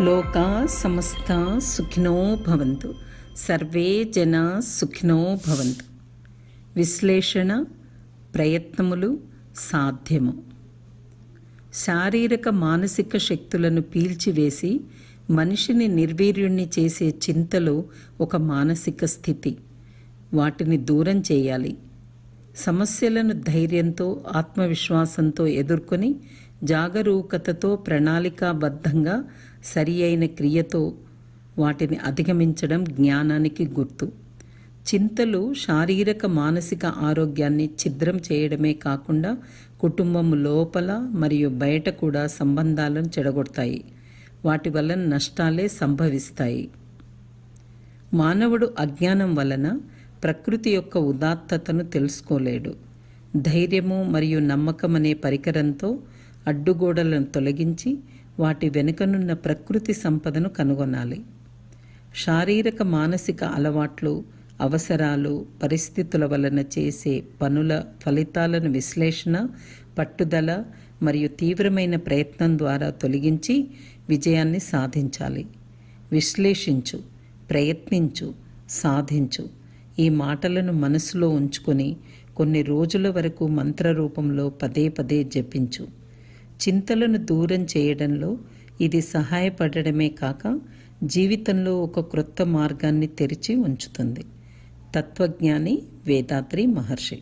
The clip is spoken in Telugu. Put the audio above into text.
లోకా సమస్త సుఖినో భవంతు. సర్వే జనా సుఖినో భవంతు. విశ్లేషణ, ప్రయత్నములు సాధ్యము. శారీరక మానసిక శక్తులను పీల్చివేసి మనిషిని నిర్వీర్యుణ్ణి చేసే చింతలు ఒక మానసిక స్థితి. వాటిని దూరం చేయాలి. సమస్యలను ధైర్యంతో, ఆత్మవిశ్వాసంతో ఎదుర్కొని జాగరూకతతో, ప్రణాళికాబద్ధంగా, సరి అయిన క్రియతో వాటిని అధిగమించడం జ్ఞానానికి గుర్తు. చింతలు శారీరక మానసిక ఆరోగ్యాన్ని ఛిద్రం చేయడమే కాకుండా కుటుంబం లోపల మరియు బయట కూడా సంబంధాలను చెడగొడతాయి. వాటి వలన నష్టాలే సంభవిస్తాయి. మానవుడు అజ్ఞానం వలన ప్రకృతి యొక్క ఉదాత్తతను తెలుసుకోలేడు. ధైర్యము మరియు నమ్మకం అనే పరికరంతో అడ్డుగోడలను తొలగించి వాటి వెనుకనున్న ప్రకృతి సంపదను కనుగొనాలి. శారీరక మానసిక అలవాట్లు, అవసరాలు, పరిస్థితుల వలన చేసే పనుల ఫలితాలను విశ్లేషణ, పట్టుదల మరియు తీవ్రమైన ప్రయత్నం ద్వారా తొలగించి విజయాన్ని సాధించాలి. విశ్లేషించు, ప్రయత్నించు, సాధించు. ఈ మాటలను మనసులో ఉంచుకొని కొన్ని రోజుల వరకు మంత్రరూపంలో పదే పదే జపించు. చింతలను దూరం చేయడంలో ఇది సహాయపడడమే కాక జీవితంలో ఒక క్రొత్త మార్గాన్ని తెరిచి ఉంచుతుంది. తత్వజ్ఞాని వేదాద్రి మహర్షి.